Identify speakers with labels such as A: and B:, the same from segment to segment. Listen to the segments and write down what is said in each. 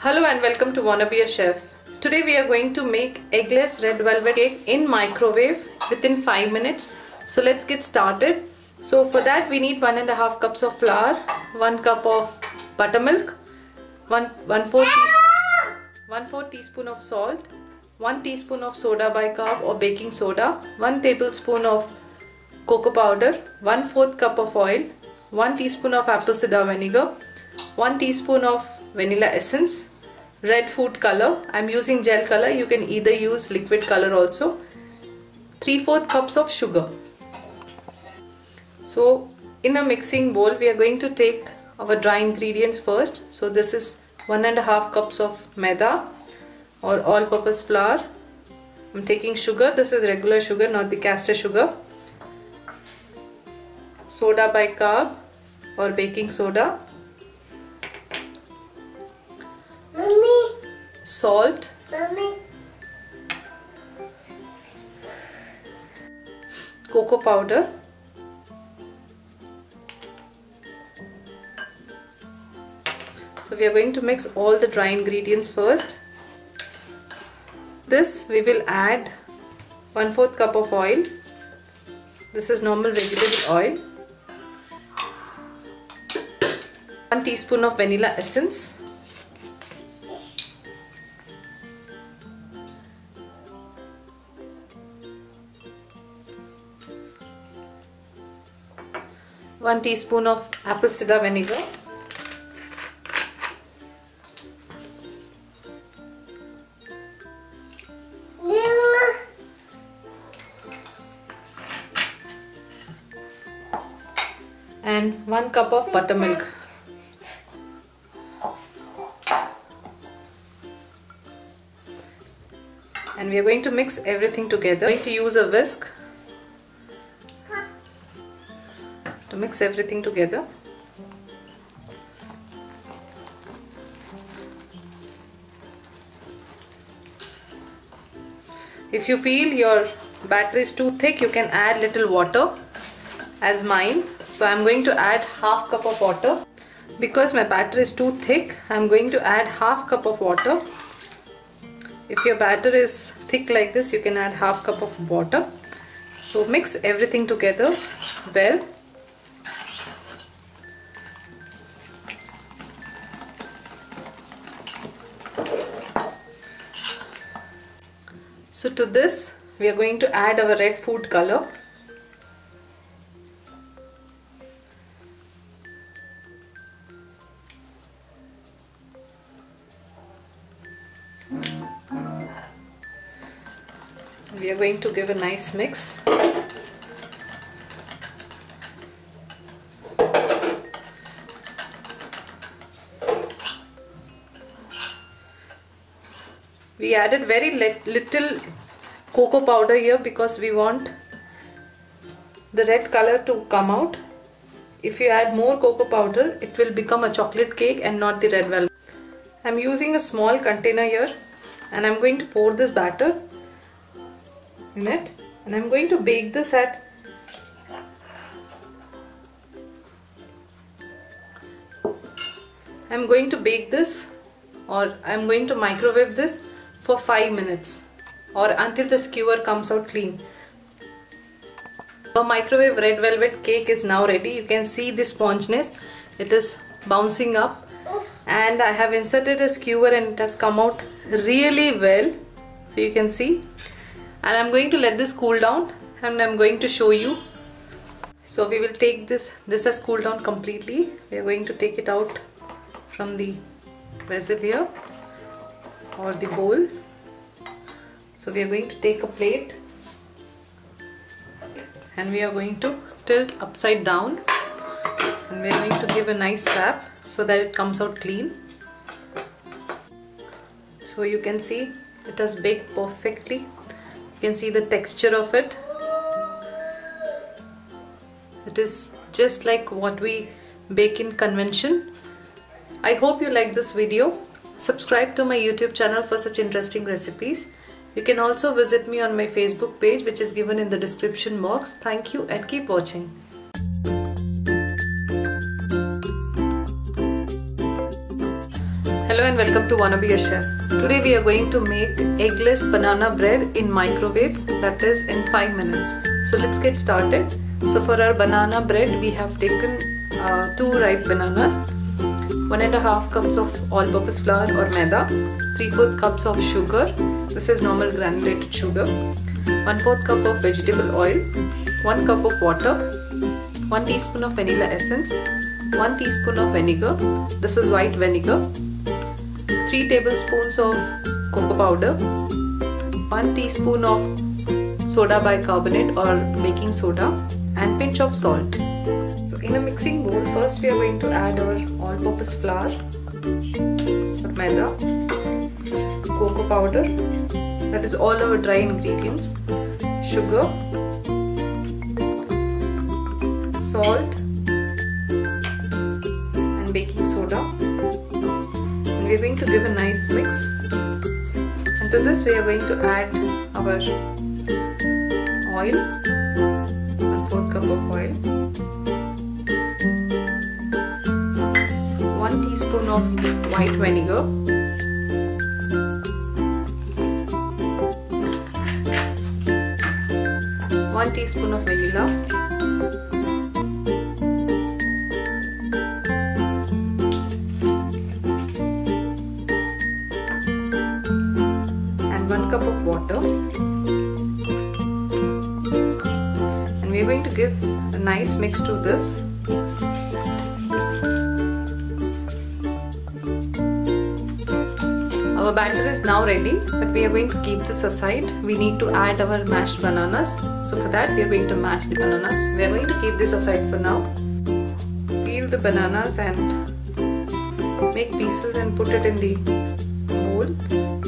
A: Hello and welcome to Wanna Be a Chef. Today we are going to make eggless red velvet cake in microwave within 5 minutes. So let's get started. So for that we need 1.5 cups of flour, 1 cup of buttermilk, 1/4 teaspoon of salt, 1 teaspoon of soda bicarb or baking soda, 1 tablespoon of cocoa powder, 1/4 cup of oil, 1 teaspoon of apple cider vinegar, 1 teaspoon of vanilla essence, red food color. I'm using gel color. You can either use liquid color also. 3/4 cups of sugar. So in a mixing bowl we are going to take our dry ingredients first. So this is 1.5 cups of maida or all-purpose flour. I'm taking sugar. This is regular sugar, not the caster sugar. Soda bicarb or baking soda. Salt, cocoa powder, so we are going to mix all the dry ingredients first. This we will add 1/4 cup of oil. This is normal vegetable oil. 1 teaspoon of vanilla essence. 1 teaspoon of apple cider vinegar, and 1 cup of buttermilk. And we are going to mix everything together. I'm going to use a whisk to mix everything together. If you feel your batter is too thick, you can add little water as mine. So I'm going to add 1/2 cup of water. Because my batter is too thick, I'm going to add 1/2 cup of water. If your batter is thick like this, you can add 1/2 cup of water. So mix everything together well. So to this we are going to add our red food color. We are going to give a nice mix. We added very little cocoa powder here because we want the red color to come out. If you add more cocoa powder, it will become a chocolate cake and not the red velvet. I'm using a small container here and I'm going to pour this batter in it, and I'm going to bake this at 'microwave this for 5 minutes or until the skewer comes out clean. Our microwave red velvet cake is now ready. You can see the sponginess. It is bouncing up, and I have inserted a skewer and it has come out really well. So you can see, and I'm going to let this cool down and I'm going to show you. So we will take this has cooled down completely. We are going to take it out from the vessel here or the bowl. So we are going to take a plate and we are going to tilt upside down, and we are going to give a nice tap so that it comes out clean. So you can see it has baked perfectly. You can see the texture of it. It is just like what we bake in convention. I hope you like this video. Subscribe to my YouTube channel for such interesting recipes. You can also visit me on my Facebook page, which is given in the description box. Thank you and keep watching. Hello and and welcome to Wanna Be a Chef. Today we are going to make eggless banana bread in microwave, that is in 5 minutes. So let's get started. So for our banana bread we have taken 2 ripe bananas, 1.5 cups of all-purpose flour or maida, 3/4 cups of sugar, this is normal granulated sugar, 1/4 cup of vegetable oil, 1 cup of water, 1 teaspoon of vanilla essence, 1 teaspoon of vinegar, this is white vinegar, 3 tablespoons of cocoa powder, 1 teaspoon of soda bicarbonate or baking soda, and pinch of salt. So in a mixing bowl, first we are going to add our all-purpose flour, maida, cocoa powder, that is all our dry ingredients, sugar, salt and baking soda, and we are going to give a nice mix. And to this we are going to add our oil, 1/4 cup of oil, 1 teaspoon of white vinegar, 1 teaspoon of vanilla, and 1 cup of water, and we are going to give a nice mix to this. Our batter is now ready, but we are going to keep this aside. We need to add our mashed bananas. So for that we are going to mash the bananas. We are going to keep this aside for now. Peel the bananas and make pieces and put it in the bowl.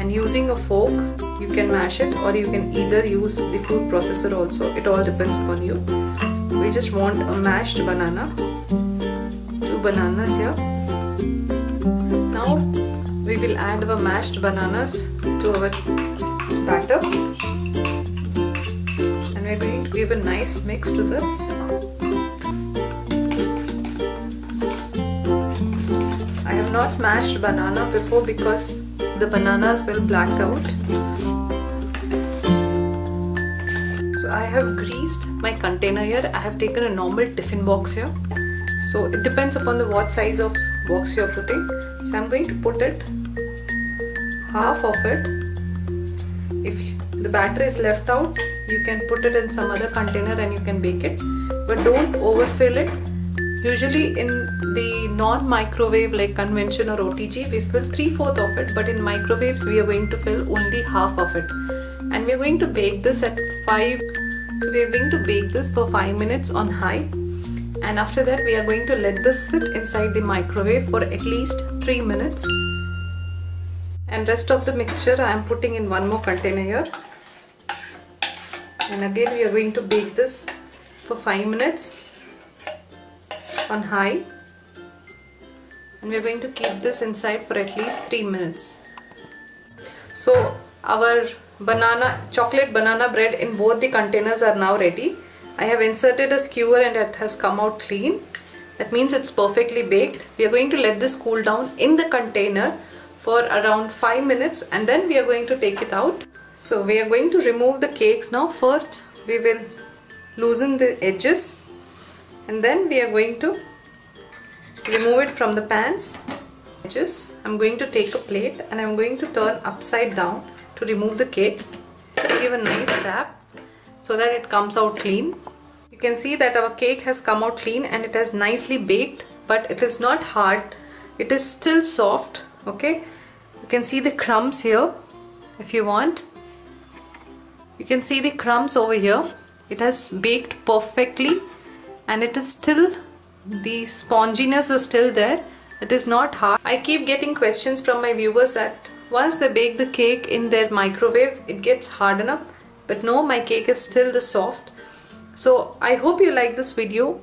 A: And using a fork you can mash it, or you can either use the food processor also. It all depends upon you. We just want a mashed banana. 2 bananas here. Now we will add our mashed bananas to our batter, and we are going to give a nice mix to this. I have not mashed banana before because the bananas will black out. So I have greased my container here. I have taken a normal tiffin box here. So it depends upon the what size of box you are putting. So I'm going to put it, half of it. If the batter is left out, you can put it in some other container and you can bake it, but don't overfill it. Usually in the non-microwave like convention or OTG, we fill 3/4 of it, but in microwaves we are going to fill only half of it, and we are going to bake this at 5. So we are going to bake this for 5 minutes on high, and after that we are going to let this sit inside the microwave for at least 3 minutes. And rest of the mixture I am putting in one more container here, and again we are going to bake this for 5 minutes on high, and we are going to keep this inside for at least 3 minutes. So our chocolate banana bread in both the containers are now ready. I have inserted a skewer and it has come out clean. That means it's perfectly baked. We are going to let this cool down in the container for around 5 minutes, and then we are going to take it out. So we are going to remove the cakes now. First we will loosen the edges, and then we are going to remove it from the pans. I'm going to take a plate and I'm going to turn upside down to remove the cake. Just give a nice tap so that it comes out clean. You can see that our cake has come out clean and it has nicely baked, but it is not hard, it is still soft. Okay, you can see the crumbs here. If you want, you can see the crumbs over here. It has baked perfectly, and it is still, the sponginess is still there. It is not hard. I keep getting questions from my viewers that once they bake the cake in their microwave it gets hardened up, but no, my cake is still the soft. So I hope you like this video.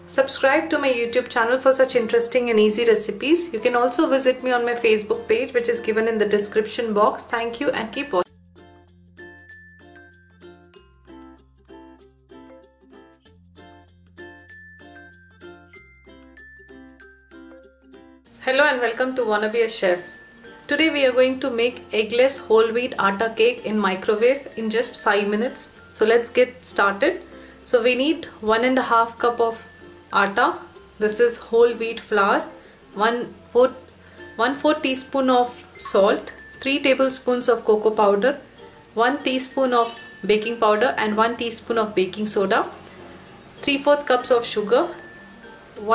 A: Subscribe to my YouTube channel for such interesting and easy recipes. You can also visit me on my Facebook page, which is given in the description box. Thank you and keep watching. Hello and welcome to Wanna Be a Chef. Today we are going to make eggless whole wheat atta cake in microwave in just 5 minutes. So let's get started. So we need 1.5 cup of atta. This is whole wheat flour, 1/4 teaspoon of salt, 3 tablespoons of cocoa powder, 1 teaspoon of baking powder and 1 teaspoon of baking soda, 3/4 cups of sugar,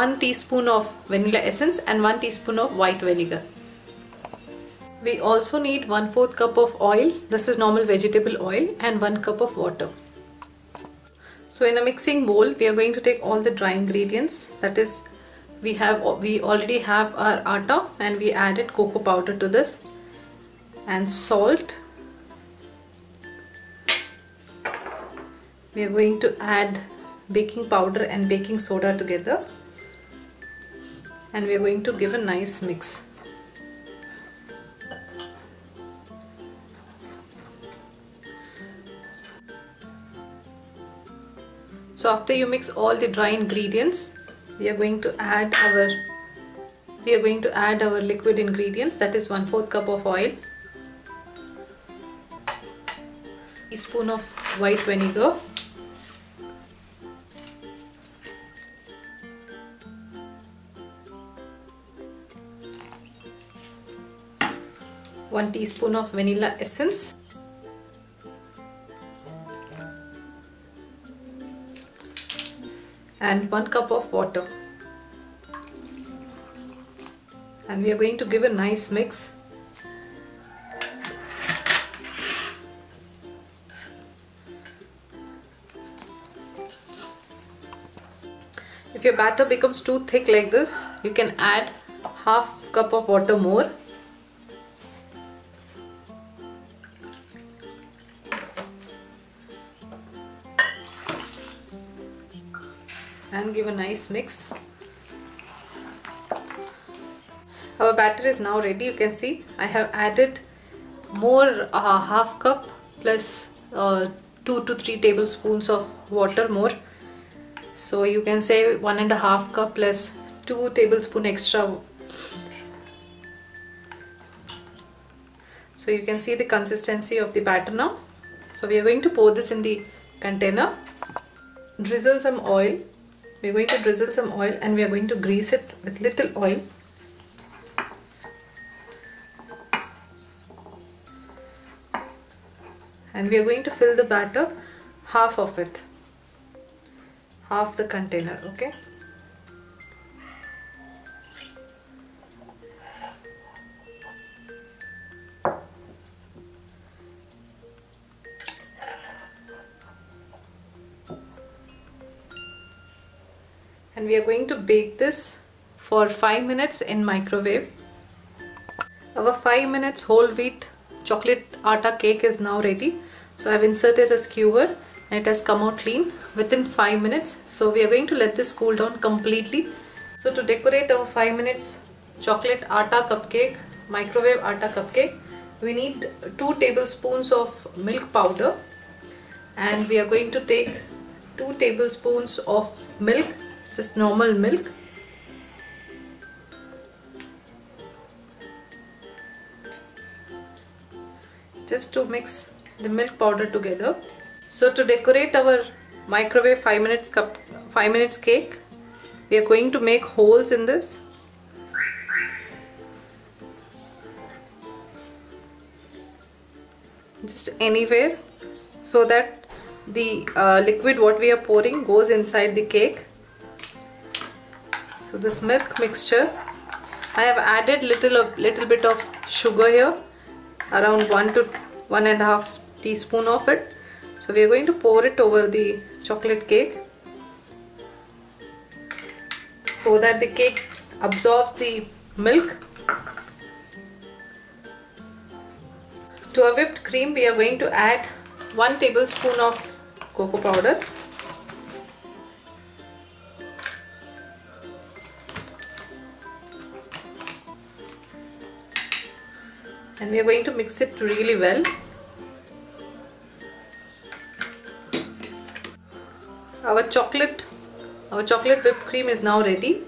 A: 1 teaspoon of vanilla essence and 1 teaspoon of white vinegar. We also need 1/4 cup of oil, this is normal vegetable oil, and 1 cup of water. So in a mixing bowl we are going to take all the dry ingredients, that is we already have our atta and we added cocoa powder to this and salt. We are going to add baking powder and baking soda together and we are going to give a nice mix. So after you mix all the dry ingredients, we are going to add our liquid ingredients, that is 1/4 cup of oil, teaspoon of white vinegar, 1 teaspoon of vanilla essence, and 1 cup of water, and we are going to give a nice mix. If your batter becomes too thick like this, you can add half cup of water more. And give a nice mix. Our batter is now ready. You can see I have added more half cup plus 2 to 3 tablespoons of water more. So you can say 1.5 cup plus 2 tablespoon extra. So you can see the consistency of the batter now. So we are going to pour this in the container. Drizzle some oil. We are going to drizzle some oil and we are going to grease it with little oil. And we are going to fill the batter, half of it, half the container, okay? And we are going to bake this for 5 minutes in microwave. Our 5 minutes whole wheat chocolate atta cake is now ready. So I have inserted a skewer and it has come out clean within 5 minutes. So we are going to let this cool down completely. So to decorate our 5 minutes chocolate atta cupcake, microwave atta cupcake, we need 2 tablespoons of milk powder, and we are going to take 2 tablespoons of milk, just normal milk, just to mix the milk powder together. So to decorate our microwave 5 minutes cake, we are going to make holes in this. Just anywhere, so that the liquid what we are pouring goes inside the cake. So this milk mixture, I have added little bit of sugar here, around 1 to 1.5 teaspoon of it. So we are going to pour it over the chocolate cake so that the cake absorbs the milk. To a whipped cream, we are going to add 1 tablespoon of cocoa powder, and we are going to mix it really well. Our chocolate whipped cream is now ready.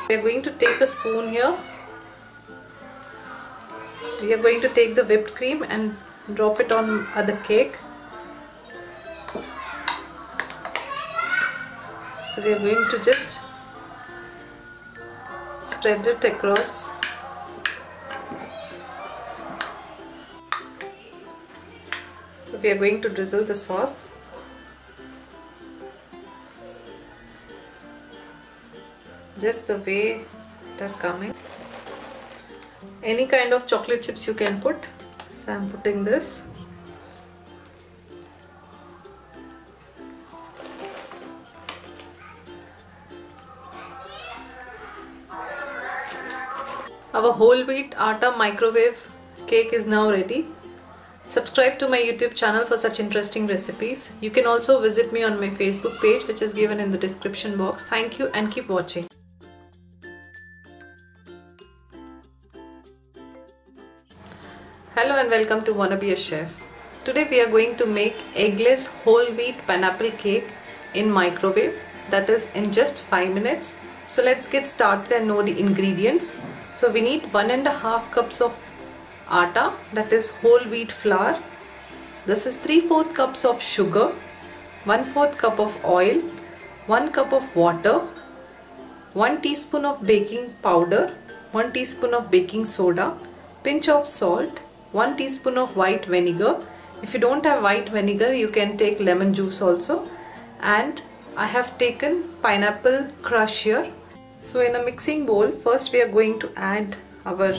A: We are going to take a spoon here we are going to take the whipped cream and drop it on the cake. So we are going to just spread it across. So we are going to drizzle the sauce. Just the way it is coming. Any kind of chocolate chips you can put. So I am putting this. Our whole wheat atta microwave cake is now ready. Subscribe to my YouTube channel for such interesting recipes. You can also visit me on my Facebook page, which is given in the description box. Thank you and keep watching. Hello and welcome to Wanna Be a Chef. Today we are going to make eggless whole wheat pineapple cake in microwave, that is in just 5 minutes. So let's get started and know the ingredients. So we need 1.5 cups of atta, that is whole wheat flour. This is 3/4 cups of sugar, 1/4 cup of oil, 1 cup of water, 1 teaspoon of baking powder, 1 teaspoon of baking soda, pinch of salt, 1 teaspoon of white vinegar. If you don't have white vinegar, you can take lemon juice also. And I have taken pineapple crush here. So in a mixing bowl, first we are going to add our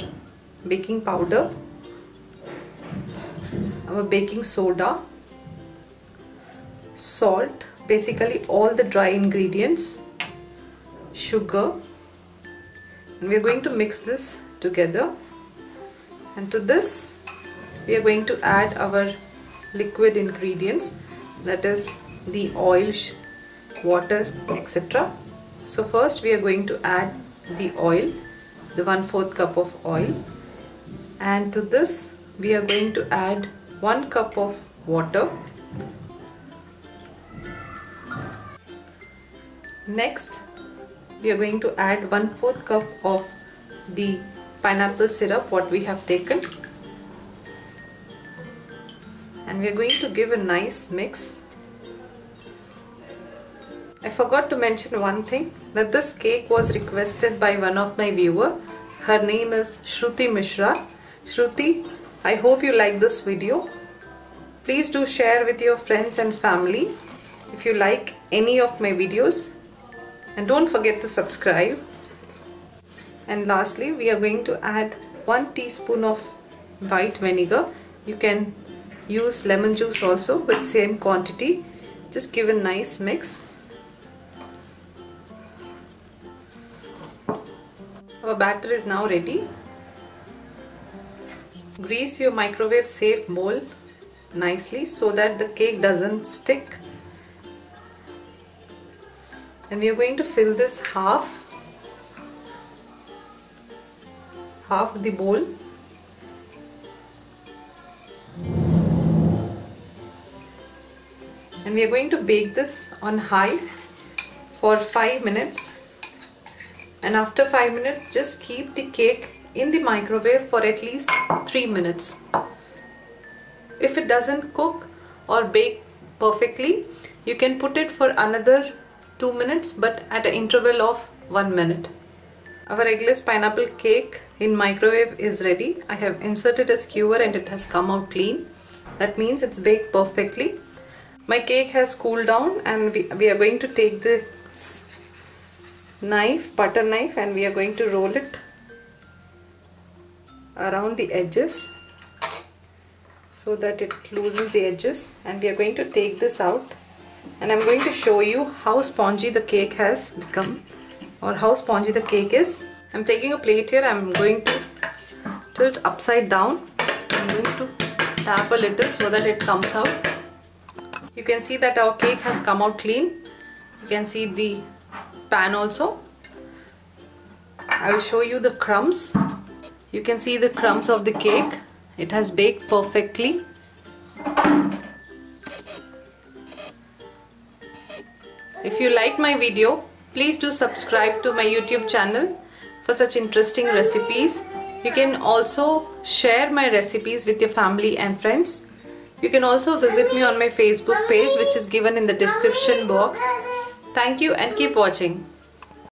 A: baking powder, our baking soda, salt, basically all the dry ingredients, sugar, and we are going to mix this together. And to this we are going to add our liquid ingredients, that is the oil, water, etc. So first we are going to add the oil, the 1/4 cup of oil, and to this we are going to add 1 cup of water. Next we are going to add 1/4 cup of the pineapple syrup what we have taken, and we are going to give a nice mix. I forgot to mention one thing, that this cake was requested by one of my viewer. Her name is Shruti Mishra. Shruti, I hope you like this video. Please do share with your friends and family if you like any of my videos, and don't forget to subscribe. And lastly we are going to add 1 teaspoon of white vinegar. You can use lemon juice also with same quantity. Just give a nice mix. Our batter is now ready. Grease your microwave safe bowl nicely so that the cake doesn't stick. And we are going to fill this half the bowl. And we are going to bake this on high for 5 minutes. And after 5 minutes, just keep the cake in the microwave for at least 3 minutes. If it doesn't cook or bake perfectly, you can put it for another 2 minutes, but at an interval of 1 minute. Our eggless pineapple cake in microwave is ready. I have inserted a skewer and it has come out clean. That means it's baked perfectly. My cake has cooled down, and we are going to take the butter knife, and we are going to roll it around the edges so that it loosens the edges. And we are going to take this out, and I'm going to show you how spongy the cake has become, or how spongy the cake is. I'm taking a plate here. I'm going to tilt upside down. I'm going to tap a little so that it comes out. You can see that our cake has come out clean. You can see the pan also. I will show you the crumbs. You can see the crumbs of the cake. It has baked perfectly. If you like my video, please do subscribe to my YouTube channel for such interesting recipes. You can also share my recipes with your family and friends. You can also visit me on my Facebook page, which is given in the description box. Thank you and keep watching.